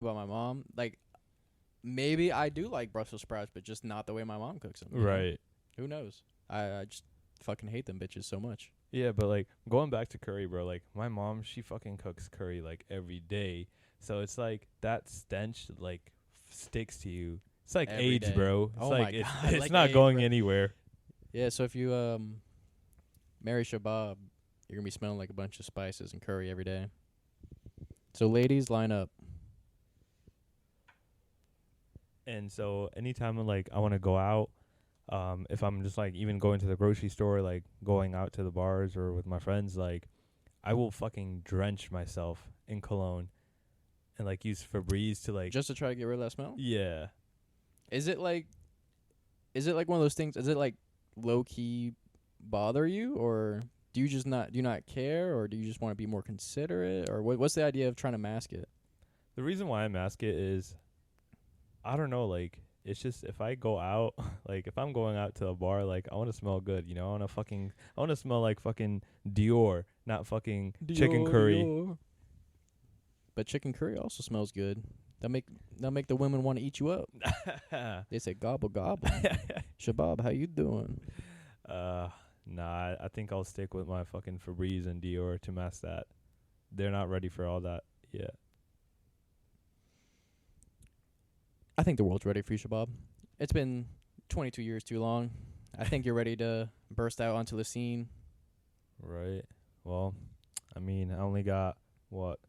about my mom. Like maybe I do like Brussels sprouts, but just not the way my mom cooks them. Right. Who knows? I just fucking hate them bitches so much. Yeah, but like going back to curry, bro. Like my mom, she fucking cooks curry like every day. So it's like that stench like sticks to you. It's like Every age, day. bro. It's Oh like my it's god, it's like not age, going bro. anywhere. Yeah, so if you marry Shabab, you're gonna be smelling like a bunch of spices and curry every day. So ladies, line up. And so anytime like I want to go out, if I'm just like even going to the grocery store, like going out to the bars or with my friends, like I will fucking drench myself in cologne and like use Febreze to like Just to try to get rid of that smell? yeah. Is it like one of those things, is it like low key bother you, or do you not care, or do you just want to be more considerate, or what's the idea of trying to mask it? The reason why I mask it is I don't know, like it's just if I go out, like if I'm going out to a bar, like I want to smell good, you know. I want to smell like fucking Dior, not fucking chicken Dior, curry. Dior. But chicken curry also smells good. That make the women want to eat you up. They say gobble gobble. Shabab, how you doing? uh, nah, I think I'll stick with my fucking Febreze and Dior to mask that. They're not ready for all that yet. I think the world's ready for you, Shabab. It's been 22 years too long. I think you're ready to burst out onto the scene. Right. Well, I mean, I only got what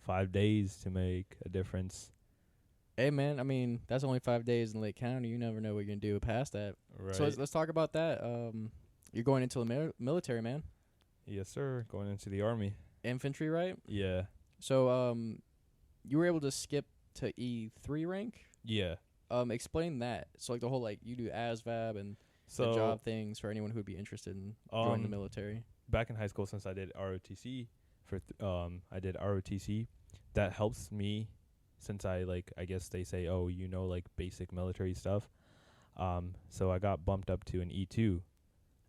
5 days to make a difference. Hey man, I mean that's only 5 days in Lake County. You never know what you're gonna do past that. Right. So let's talk about that. You're going into the military, man. Yes, sir. Going into the army. Infantry, right? Yeah. So you were able to skip to E3 rank. Yeah. Explain that. So like the whole like you do ASVAB and So the job things for anyone who would be interested in joining the military. back in high school, since I did ROTC I did ROTC. That helps me since I guess they say, oh, you know, like basic military stuff. So I got bumped up to an E2,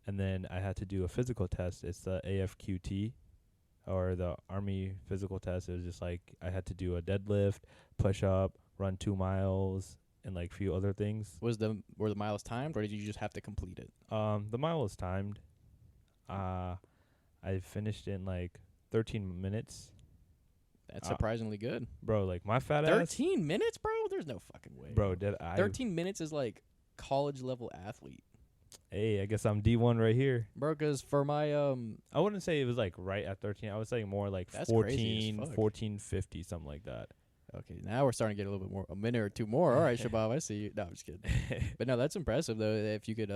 and then I had to do a physical test. It's the AFQT, or the Army physical test. It was just like I had to do a deadlift, push up, run 2 miles, and like few other things. Were the miles timed, or did you just have to complete it? The mile was timed. I finished in like 13 minutes. That's surprisingly good. Bro, like my fat ass. 13 minutes, bro? There's no fucking way. Bro, did I? 13 minutes is like college level athlete. Hey, I guess I'm D1 right here. Bro, cuz for my I wouldn't say it was like right at 13. I was saying more like That's crazy 14, as fuck. 1450, something like that. Okay, now we're starting to get a little bit more, a minute or two more. All right, Shabab, I see you. No, I'm just kidding. But no, that's impressive though. If you could,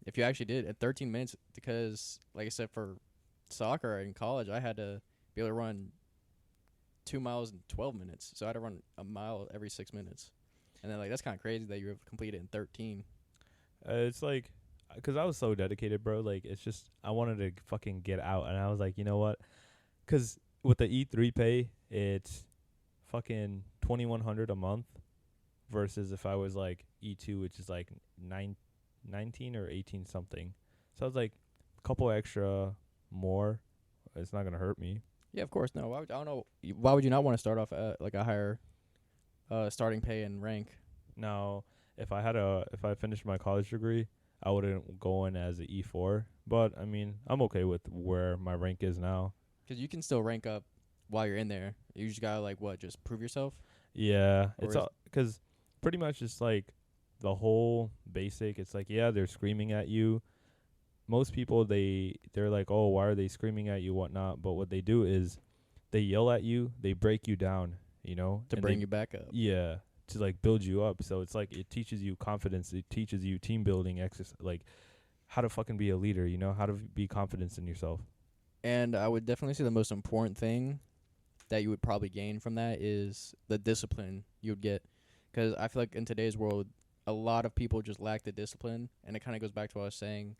if you actually did at 13 minutes, because like I said, for soccer in college, I had to be able to run 2 miles in 12 minutes. So I had to run a mile every 6 minutes, and then like that's kind of crazy that you were able to complete it in 13. It's like, because I was so dedicated, bro. Like, it's just, I wanted to fucking get out. And I was like, you know what? Because with the E3 pay, it's fucking 2100 a month versus if I was like E2, which is like 19 or 18 something. So I was like, a couple extra more. It's not going to hurt me. Yeah, of course. No, I don't know. Why would you not want to start off at like a higher starting pay and rank? Now, if I finished my college degree, I wouldn't go in as an E4. But, I mean, I'm okay with where my rank is now. Because you can still rank up while you're in there. You just gotta like what, just prove yourself. Yeah, Or it's all because pretty much it's like the whole basic. It's like, yeah, they're screaming at you. Most people they're like, oh, why are they screaming at you, whatnot? But what they do is they yell at you, they break you down, you know, to and bring you back up. yeah, to like build you up. So it's like it teaches you confidence. It teaches you team building, like how to fucking be a leader. You know, how to be confident in yourself. And I would definitely say the most important thing that you would probably gain from that is the discipline you would get. Because I feel like in today's world, a lot of people just lack the discipline. And it kind of goes back to what I was saying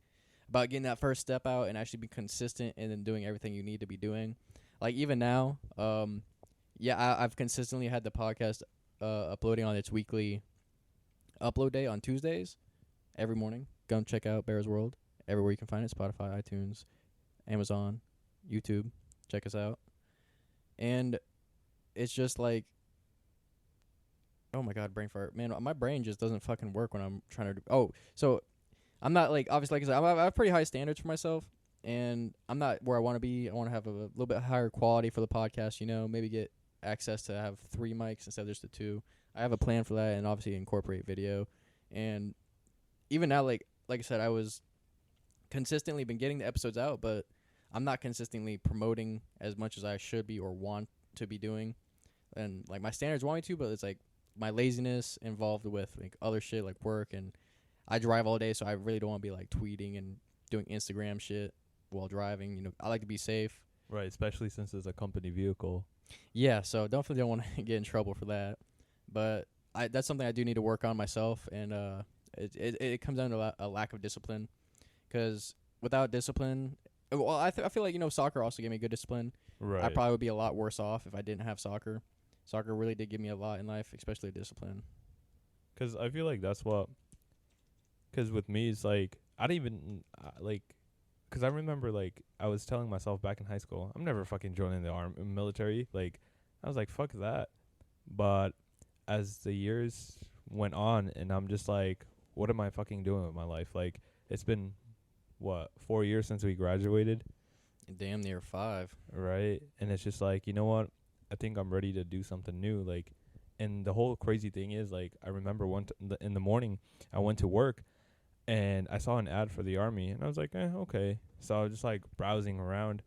about getting that first step out and actually be consistent and then doing everything you need to be doing. Like even now, I've consistently had the podcast uploading on its weekly upload day on Tuesdays every morning. Go and check out Bear's World everywhere you can find it: Spotify, iTunes, Amazon, YouTube. Check us out. And it's just like Oh my god, brain fart, man. My brain just doesn't fucking work when I'm trying to do. Oh, so I'm not like obviously like I said, I have pretty high standards for myself, and I'm not where I want to be. I want to have a little bit higher quality for the podcast. You know, maybe get access to have 3 mics instead of just the 2. I have a plan for that, and obviously incorporate video. And even now, like I said, I was consistently been getting the episodes out, but I'm not consistently promoting as much as I should be or want to be doing. And like my standards want me to, but it's like my laziness involved with like other shit like work, and I drive all day, so I really don't want to be like tweeting and doing Instagram shit while driving. You know, I like to be safe. Right, especially since it's a company vehicle. Yeah, so definitely don't want to get in trouble for that. But that's something I do need to work on myself, and it comes down to a lack of discipline. Because without discipline, well, I feel like soccer also gave me good discipline. Right. I probably would be a lot worse off if I didn't have soccer. Soccer really did give me a lot in life, especially discipline. Because I feel like that's what. Because with me, it's like I don't even like. Because I remember like I was telling myself back in high school, I'm never fucking joining the military. Like I was like, fuck that. But as the years went on, and I'm just like, what am I fucking doing with my life? Like it's been 4 years since we graduated. Damn near 5. Right. And it's just like, you know what? I think I'm ready to do something new. Like, and the whole crazy thing is, like, I remember in the morning, I went to work and I saw an ad for the Army, and I was like, okay. So I was just like browsing around,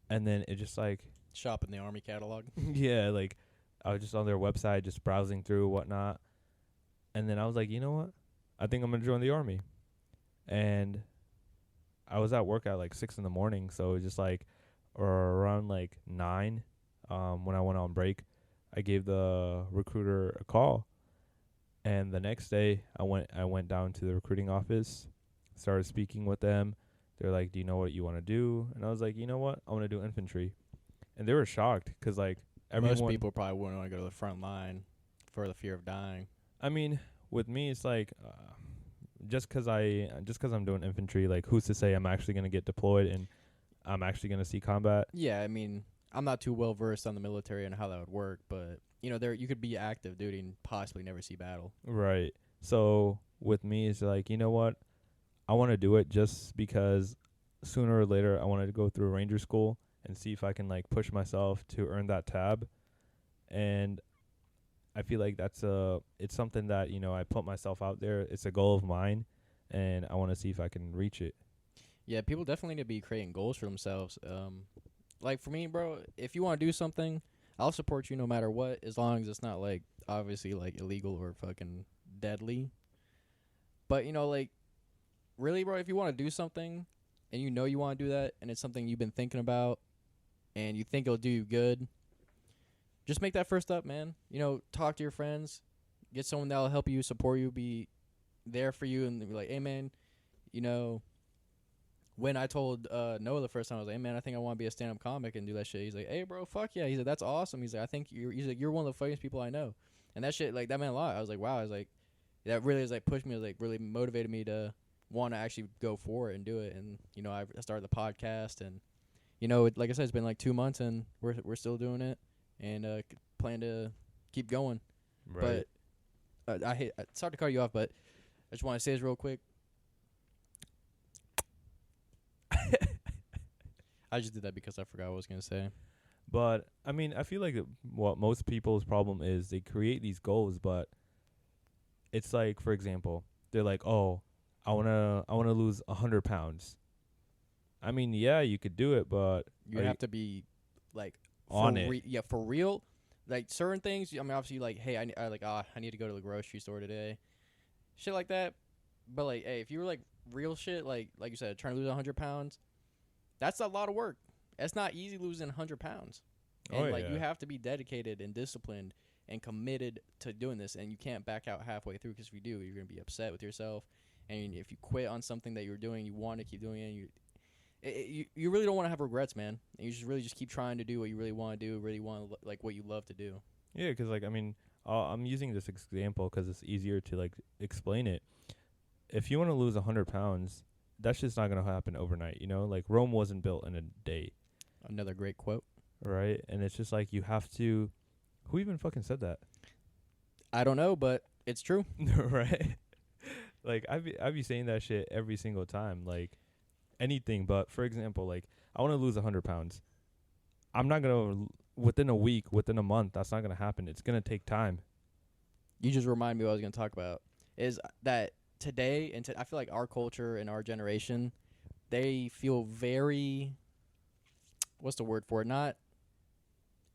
and then it just like, Shop in the Army catalog. yeah, like I was just on their website, just browsing through whatnot. And then I was like, you know what? I think I'm going to join the Army. And I was at work at like 6 in the morning, so it was just like, or around like 9, when I went on break, I gave the recruiter a call, and the next day I went down to the recruiting office, started speaking with them. They're like, "Do you know what you want to do?" And I was like, "You know what? I want to do infantry," and they were shocked because like everyone. Most people probably wouldn't want to go to the front line for the fear of dying. I mean, with me, it's like. Just 'cause I'm doing infantry, like who's to say I'm actually gonna get deployed and I'm actually gonna see combat? Yeah, I mean, I'm not too well versed on the military and how that would work, but there you could be active duty and possibly never see battle. Right. So with me, it's like, you know what? I want to do it just because sooner or later I wanted to go through Ranger School and see if I can like push myself to earn that tab. And I feel like it's something that, I put myself out there. It's a goal of mine, and I want to see if I can reach it. Yeah, people definitely need to be creating goals for themselves. Like for me, bro, if you want to do something, I'll support you no matter what, as long as it's not like obviously like illegal or fucking deadly. But like really, bro, if you want to do something and you want to do that and it's something you've been thinking about and you think it'll do you good, just make that first step, man. Talk to your friends, get someone that'll help you, support you, be there for you, and be like, hey, man, when I told Noah the first time, I was like, hey, man, I think I want to be a stand-up comic and do that shit. He's like, hey, bro, fuck yeah. He's like, that's awesome. He's like, I think you're one of the funniest people I know. And that shit, like, that meant a lot. I was like, wow. I was like, that really is like pushed me, like really motivated me to want to actually go for it and do it. And, I started the podcast, and, like I said, it's been like 2 months and we're still doing it. And plan to keep going. Right. But sorry to cut you off, but I just want to say this real quick. I just did that because I forgot what I was going to say. But I mean, I feel like what most people's problem is, they create these goals, but it's like, for example, they're like, "Oh, I wanna lose 100 pounds." I mean, yeah, you could do it, but You have to be like on it. Yeah, for real. Like certain things, I mean, obviously, like, hey, I need to go to the grocery store today, shit like that. But like, hey, if you were like real shit, like you said, trying to lose 100 pounds, that's a lot of work. It's not easy losing 100 pounds, and you have to be dedicated and disciplined and committed to doing this, and you can't back out halfway through, because if you do, you're gonna be upset with yourself, and if you quit on something that you're doing, you want to keep doing it. You really don't want to have regrets, man. You just keep trying to do what you really want to do, really want to, like, what you love to do. Yeah, 'cause like, I mean, I'm using this example 'cause it's easier to like explain it. If you want to lose 100 pounds, that's just not gonna happen overnight. Like Rome wasn't built in a day. Another great quote. Right, and it's just like you have to. Who even fucking said that? I don't know, but it's true. Right? Like I be saying that shit every single time. Like anything, but for example, like I want to lose 100 pounds. I'm not gonna within a week, within a month. That's not gonna happen. It's gonna take time. You just remind me what I was going to talk about is that today and I feel like our culture and our generation, they feel very, what's the word for it? Not,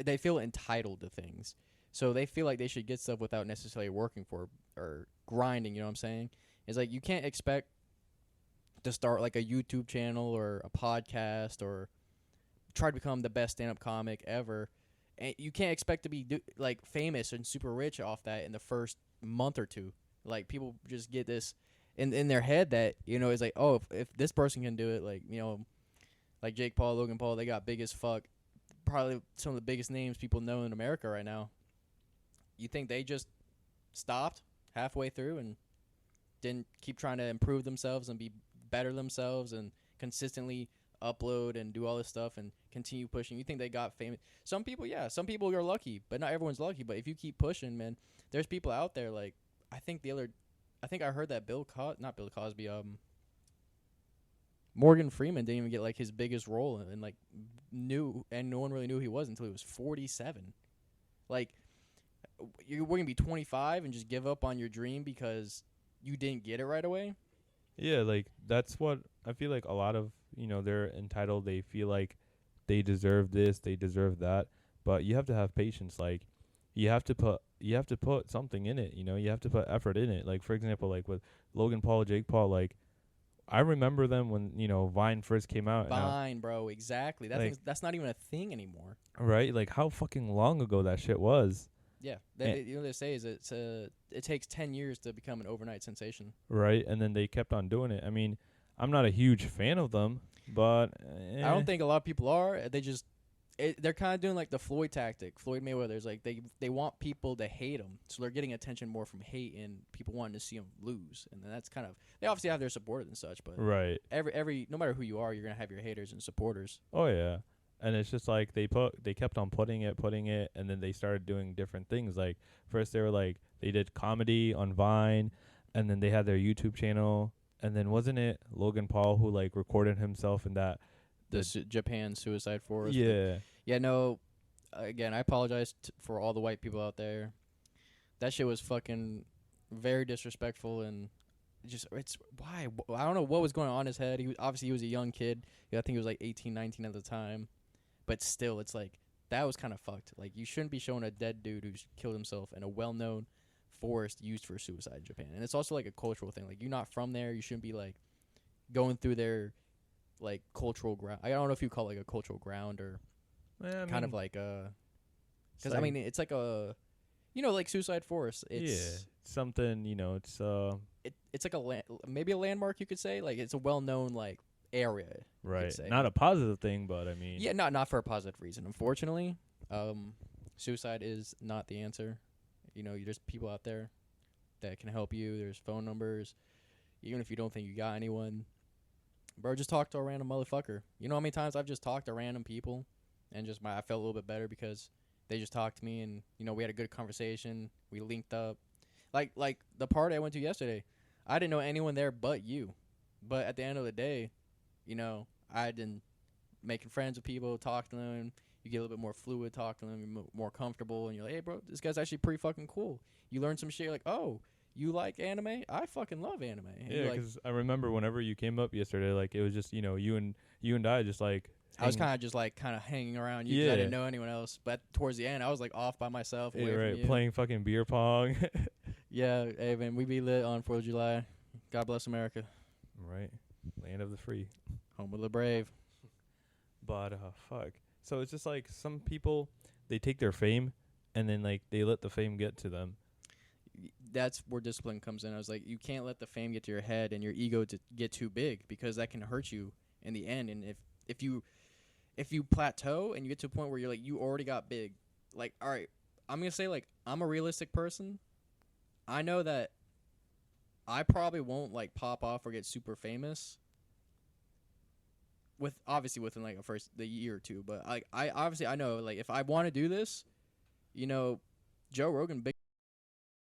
they feel entitled to things. So they feel like they should get stuff without necessarily working for or grinding, you know what I'm saying? It's like you can't expect to start like a YouTube channel or a podcast or try to become the best stand-up comic ever. And you can't expect to be like famous and super rich off that in the first month or two. Like people just get this in their head that, you know, it's like, oh, if this person can do it, like, you know, like Jake Paul, Logan Paul, they got big as fuck. Probably some of the biggest names people know in America right now. You think they just stopped halfway through and didn't keep trying to improve themselves and be better themselves and consistently upload and do all this stuff and continue pushing? You think they got famous? Some people, yeah. Some people are lucky, but not everyone's lucky. But if you keep pushing, man, there's people out there like I think I heard that not Bill Cosby, Morgan Freeman didn't even get like his biggest role and like no one really knew who he was until he was 47. Like you're going to be 25 and just give up on your dream because you didn't get it right away? Yeah, like that's what I feel like a lot of, they're entitled. They feel like they deserve this, they deserve that, but you have to have patience. Like you have to put something in it, you have to put effort in it. Like for example, like with Logan Paul, Jake Paul, like I remember them when, Vine first came out. Vine, bro, exactly. Like, that's not even a thing anymore. Right? Like how fucking long ago that shit was. Yeah, you know what they say is it takes 10 years to become an overnight sensation. Right, and then they kept on doing it. I mean, I'm not a huge fan of them, but I don't think a lot of people are. They're kind of doing like the Floyd tactic. Floyd Mayweather's like they want people to hate him, so they're getting attention more from hate and people wanting to see him lose. And then that's kind of, they obviously have their supporters and such, but right. Every no matter who you are, you're gonna have your haters and supporters. Oh yeah. And it's just like they kept on putting it, and then they started doing different things. Like first they were like they did comedy on Vine, and then they had their YouTube channel, and then wasn't it Logan Paul who like recorded himself in that Japan suicide forest? Yeah. Yeah, no. Again, I apologize for all the white people out there. That shit was fucking very disrespectful and just it's why I don't know what was going on in his head. He was a young kid. I think he was like 18, 19 at the time. But still, it's like, that was kind of fucked. Like, you shouldn't be showing a dead dude who's killed himself in a well-known forest used for suicide in Japan. And it's also, like, a cultural thing. Like, you're not from there. You shouldn't be, like, going through their, like, cultural ground. I don't know if you call it, like, a cultural ground or kind of like a... Because, I mean, it's like a... like suicide forest. It's something, it's like maybe a landmark, you could say. Like, it's a well-known, like, area, right? Not a positive thing, but I mean, yeah, not for a positive reason. Unfortunately, suicide is not the answer. There's people out there that can help you. There's phone numbers, even if you don't think you got anyone. Bro, just talk to a random motherfucker. You know how many times I've just talked to random people, and I felt a little bit better because they just talked to me, and we had a good conversation. We linked up, like the party I went to yesterday. I didn't know anyone there but you, but at the end of the day, I didn't making friends with people, talk to them. You get a little bit more fluid, talk to them, you're more comfortable, and you're like, hey, bro, this guy's actually pretty fucking cool. You learn some shit, you're like, oh, you like anime? I fucking love anime. And yeah, because I remember whenever you came up yesterday, like it was just you and I just like. I was kind of hanging around you because I didn't know anyone else. But towards the end, I was like off by myself. Yeah, right, from you. Playing fucking beer pong. Yeah, hey man, we be lit on 4th of July. God bless America. Right. Land of the free. Home of the brave. But, fuck. So it's just like some people, they take their fame and then, like, they let the fame get to them. That's where discipline comes in. I was like, you can't let the fame get to your head and your ego to get too big because that can hurt you in the end. And if you plateau and you get to a point where you're like, you already got big, like, all right, I'm going to say, like, I'm a realistic person. I know that I probably won't like pop off or get super famous obviously within like the year or two, but I know like if I want to do this, Joe Rogan, big